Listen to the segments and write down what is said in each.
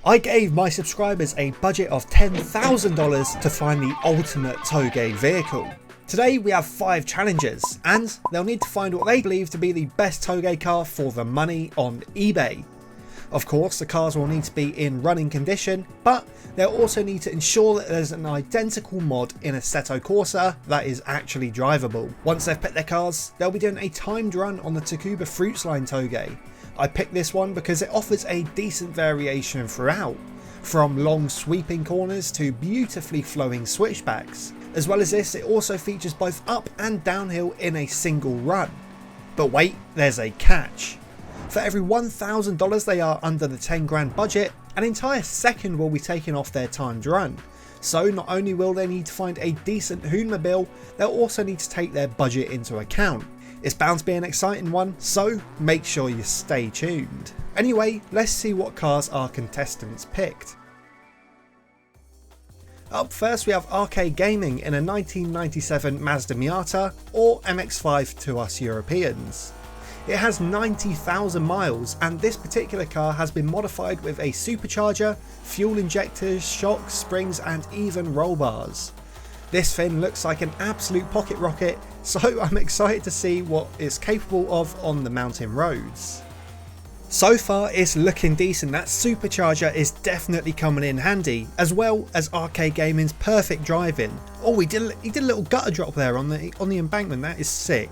I gave my subscribers a budget of $10,000 to find the ultimate Touge vehicle. Today we have 5 challenges, and they'll need to find what they believe to be the best Touge car for the money on eBay. Of course, the cars will need to be in running condition, but they'll also need to ensure that there's an identical mod in Assetto Corsa that is actually drivable. Once they've picked their cars, they'll be doing a timed run on the Tsukuba Fruits line Touge. I picked this one because it offers a decent variation throughout, from long sweeping corners to beautifully flowing switchbacks. As well as this, it also features both up and downhill in a single run. But wait, there's a catch. For every $1,000 they are under the 10 grand budget, an entire second will be taken off their timed run. So not only will they need to find a decent Hoonmobile, they'll also need to take their budget into account. It's bound to be an exciting one, so make sure you stay tuned. Anyway, let's see what cars our contestants picked. Up first we have Arcade Gaming in a 1997 Mazda Miata, or MX-5 to us Europeans. It has 90,000 miles, and this particular car has been modified with a supercharger, fuel injectors, shocks, springs and even roll bars. This thing looks like an absolute pocket rocket, so I'm excited to see what it's capable of on the mountain roads. So far it's looking decent. That supercharger is definitely coming in handy, as well as Arcade Gaming's perfect driving. Oh, he did a little gutter drop there on the embankment. That is sick.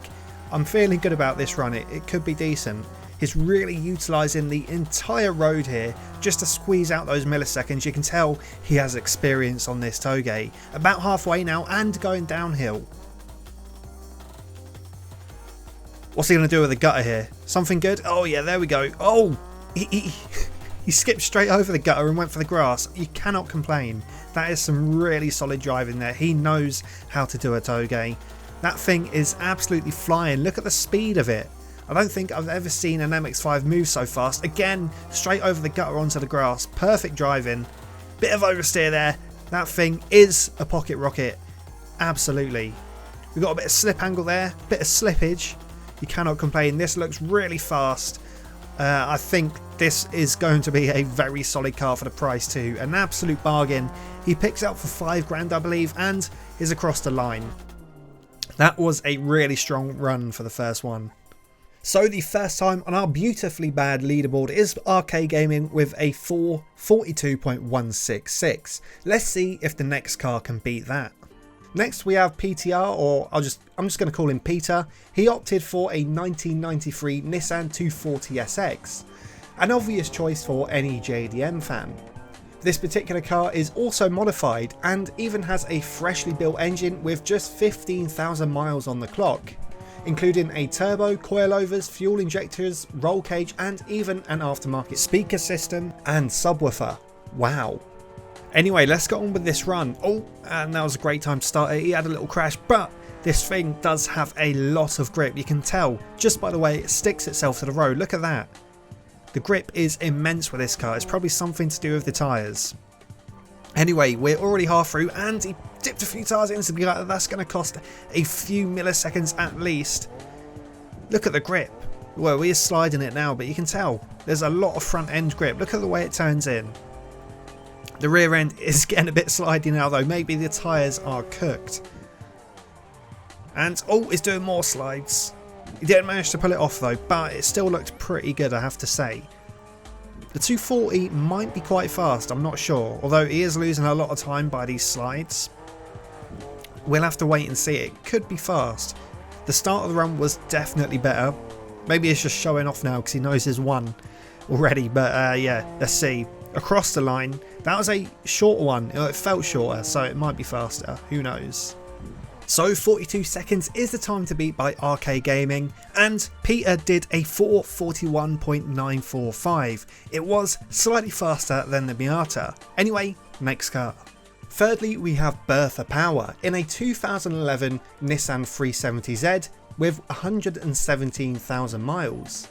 I'm feeling good about this run. It could be decent. He's really utilising the entire road here just to squeeze out those milliseconds. You can tell he has experience on this Touge. About halfway now and going downhill. What's he going to do with the gutter here? Something good? Oh yeah, there we go. Oh, he skipped straight over the gutter and went for the grass. You cannot complain. That is some really solid driving there. He knows how to do a Touge. That thing is absolutely flying. Look at the speed of it. I don't think I've ever seen an MX-5 move so fast. Again, straight over the gutter onto the grass. Perfect driving. Bit of oversteer there. That thing is a pocket rocket. Absolutely. We've got a bit of slip angle there. Bit of slippage. You cannot complain. This looks really fast. I think this is going to be a very solid car for the price too. An absolute bargain. He picks it up for 5 grand, I believe, and is across the line. That was a really strong run for the first one. So the first time on our beautifully bad leaderboard is Arcade Gaming with a 442.166. Let's see if the next car can beat that. Next we have PTR, or I'm just going to call him Peter. He opted for a 1993 Nissan 240SX, an obvious choice for any JDM fan. This particular car is also modified and even has a freshly built engine with just 15,000 miles on the clock, including a turbo, coilovers, fuel injectors, roll cage and even an aftermarket speaker system and subwoofer. Wow. Anyway, let's get on with this run. Oh, and that was a great time to start it. He had a little crash, but this thing does have a lot of grip. You can tell just by the way it sticks itself to the road. Look at that. The grip is immense with this car. It's probably something to do with the tyres. Anyway, we're already half through and he dipped a few tyres into the gutter. That's going to cost a few milliseconds at least. Look at the grip. Well, we're sliding it now, but you can tell there's a lot of front end grip. Look at the way it turns in. The rear end is getting a bit slidey now though. Maybe the tyres are cooked. And oh, it's doing more slides. He didn't manage to pull it off though, but it still looked pretty good, I have to say. The 240 might be quite fast, I'm not sure, although he is losing a lot of time by these slides. We'll have to wait and see. It could be fast. The start of the run was definitely better. Maybe he's just showing off now because he knows he's won already, but yeah, let's see. Across the line, that was a short one. It felt shorter, so it might be faster, who knows. So 42 seconds is the time to beat by Arcade Gaming, and Peter did a 441.945. It was slightly faster than the Miata. Anyway, next car. Thirdly, we have Bertha Power in a 2011 Nissan 370Z with 117,000 miles.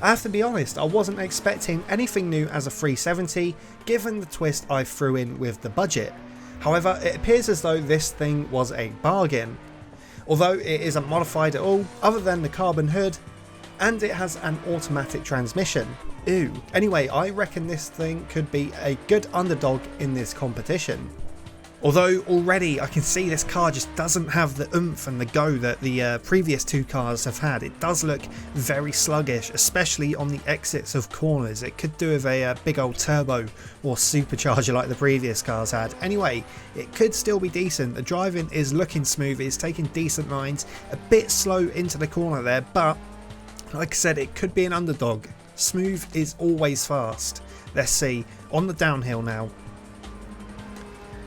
I have to be honest, I wasn't expecting anything new as a 370 given the twist I threw in with the budget. However, it appears as though this thing was a bargain. Although it isn't modified at all, other than the carbon hood, and it has an automatic transmission. Ooh. Anyway, I reckon this thing could be a good underdog in this competition. Although already I can see this car just doesn't have the oomph and the go that the previous two cars have had. It does look very sluggish, especially on the exits of corners. It could do with a big old turbo or supercharger like the previous cars had. Anyway, it could still be decent. The driving is looking smooth, it's taking decent lines, a bit slow into the corner there, but like I said, it could be an underdog. Smooth is always fast. Let's see, on the downhill now.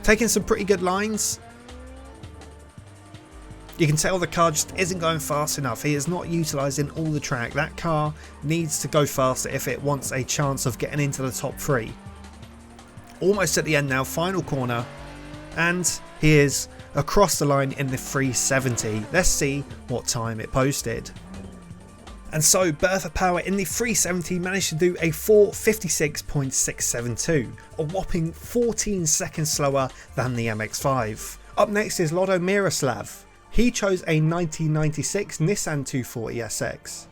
Taking some pretty good lines. You can tell the car just isn't going fast enough. He is not utilising all the track. That car needs to go faster if it wants a chance of getting into the top 3. Almost at the end now, final corner. And he is across the line in the 370. Let's see what time it posted. And so Bertha Power in the 370 managed to do a 4:56.672, a whopping 14 seconds slower than the MX-5. Up next is Lodo Miroslav. He chose a 1996 Nissan 240SX.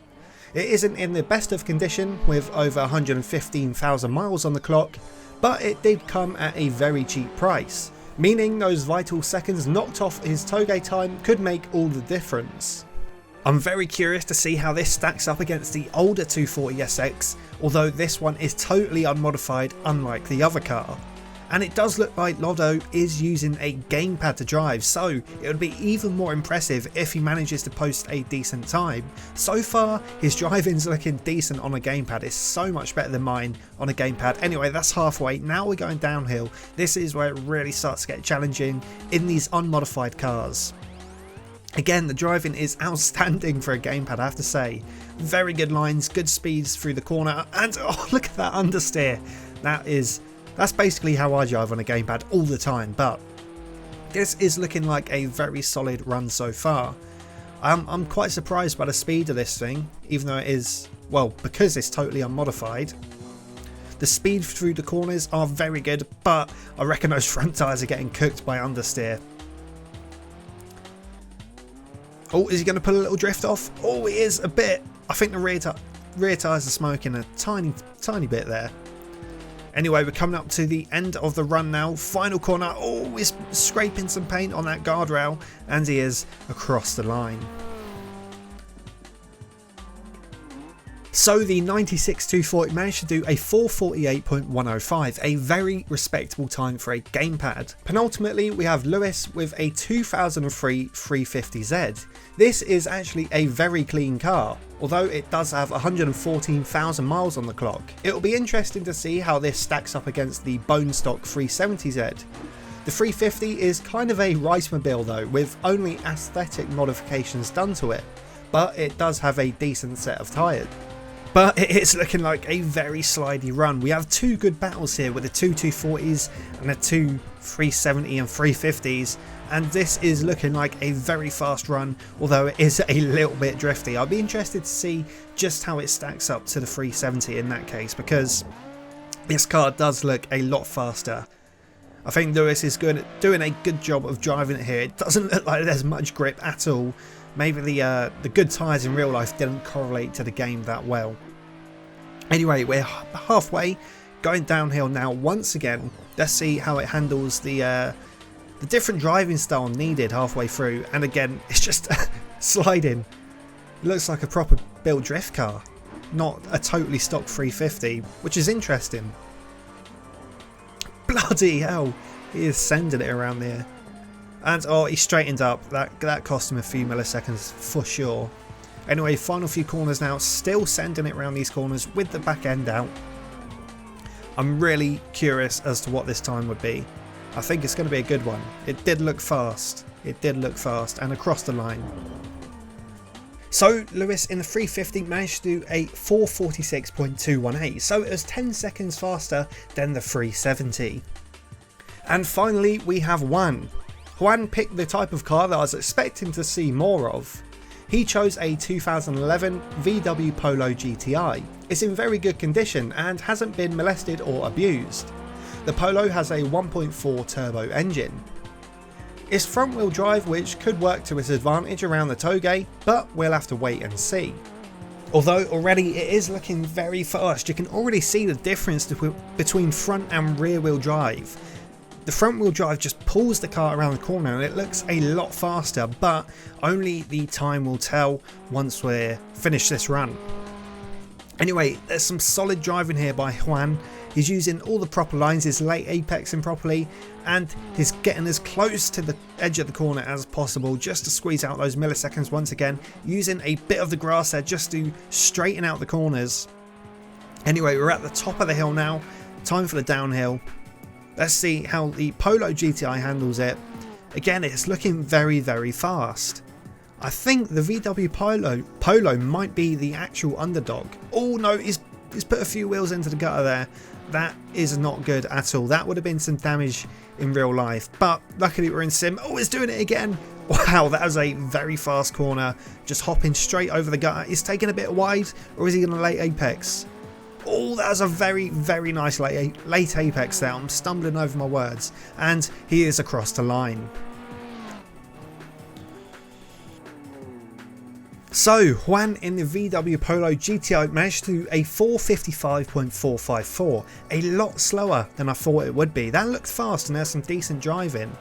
It isn't in the best of condition with over 115,000 miles on the clock, but it did come at a very cheap price, meaning those vital seconds knocked off his Touge time could make all the difference. I'm very curious to see how this stacks up against the older 240SX, although this one is totally unmodified unlike the other car. And it does look like Lodo is using a gamepad to drive, so it would be even more impressive if he manages to post a decent time. So far his driving's looking decent on a gamepad. It's so much better than mine on a gamepad. Anyway, that's halfway. Now we're going downhill. This is where it really starts to get challenging in these unmodified cars. Again, the driving is outstanding for a gamepad, I have to say. Very good lines, good speeds through the corner, and oh, look at that understeer. That's basically how I drive on a gamepad all the time, but this is looking like a very solid run so far. I'm quite surprised by the speed of this thing, even though it is, well, because it's totally unmodified. The speed through the corners are very good, but I reckon those front tyres are getting cooked by understeer. Oh, is he going to pull a little drift off? Oh, he is a bit. I think the rear tyres are smoking a tiny bit there. Anyway, we're coming up to the end of the run now. Final corner. Oh, he's scraping some paint on that guardrail, and he is across the line. So the 96 240 managed to do a 4:48.105, a very respectable time for a gamepad. Penultimately, we have Lewis with a 2003 350Z. This is actually a very clean car, although it does have 114,000 miles on the clock. It will be interesting to see how this stacks up against the bone stock 370Z. The 350 is kind of a racemobile though, with only aesthetic modifications done to it, but it does have a decent set of tyres. But it is looking like a very slidey run. We have two good battles here with the two 240s and the two 370 and 350s, and this is looking like a very fast run, although it is a little bit drifty. I'll be interested to see just how it stacks up to the 370 in that case, because this car does look a lot faster. I think Lewis is doing a good job of driving it here. It doesn't look like there's much grip at all. Maybe the good tyres in real life didn't correlate to the game that well. Anyway, we're halfway, going downhill now once again. Let's see how it handles the different driving style needed halfway through. And again, it's just sliding. It looks like a proper built drift car, not a totally stock 350, which is interesting. Bloody hell, he is sending it around there. And oh, he straightened up. That cost him a few milliseconds for sure. Anyway, final few corners now, still sending it around these corners with the back end out. I'm really curious as to what this time would be. I think it's going to be a good one. It did look fast. It did look fast and across the line. So Lewis in the 350 managed to do a 4:46.218, so it was 10 seconds faster than the 370. And finally we have Juan. Juan picked the type of car that I was expecting to see more of. He chose a 2011 Vw Polo Gti. It's in very good condition and hasn't been molested or abused. The Polo has a 1.4 turbo engine. It's front wheel drive, which could work to its advantage around the Touge, but we'll have to wait and see. Although already it is looking very fast, you can already see the difference between front and rear wheel drive. The front wheel drive just pulls the car around the corner and it looks a lot faster, but only the time will tell once we're finished this run. Anyway, there's some solid driving here by Juan. He's using all the proper lines, he's late apexing properly, and he's getting as close to the edge of the corner as possible just to squeeze out those milliseconds once again, using a bit of the grass there just to straighten out the corners. Anyway, we're at the top of the hill now, time for the downhill. Let's see how the Polo GTI handles it. Again, it's looking very, very fast. I think the VW Polo might be the actual underdog. Oh no, he's put a few wheels into the gutter there. That is not good at all. That would have been some damage in real life, but luckily we're in sim. Oh, it's doing it again. Wow, that was a very fast corner. Just hopping straight over the gutter. Is taking a bit wide, or is he going to late apex? Oh, that was a very, very nice late apex there. I'm stumbling over my words. And he is across the line. So, Juan in the VW Polo GTI managed to do a 455.454. A lot slower than I thought it would be. That looked fast and there's some decent driving.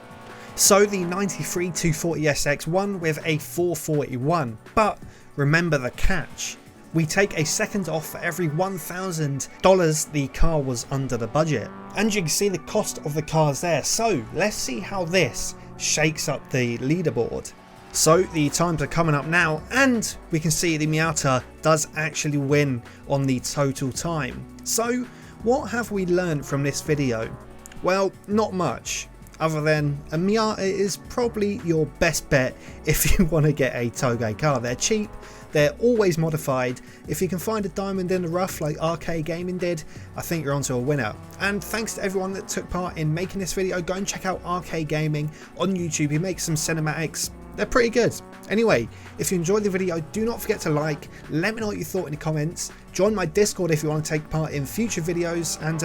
So the 93 240SX won with a 441. But remember the catch. We take a second off for every $1,000 the car was under the budget. And you can see the cost of the cars there. So let's see how this shakes up the leaderboard. So the times are coming up now and we can see the Miata does actually win on the total time. So what have we learned from this video? Well, not much. Other than a Miata is probably your best bet if you want to get a Touge car. They're cheap. They're always modified. If you can find a diamond in the rough like RK Gaming did, I think you're onto a winner. And thanks to everyone that took part in making this video. Go and check out RK Gaming on YouTube. He makes some cinematics. They're pretty good. Anyway, if you enjoyed the video, do not forget to like. Let me know what you thought in the comments. Join my Discord if you want to take part in future videos. And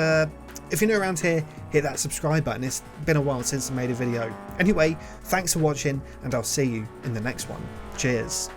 if you're new around here, hit that subscribe button. It's been a while since I made a video. Anyway, thanks for watching and I'll see you in the next one. Cheers.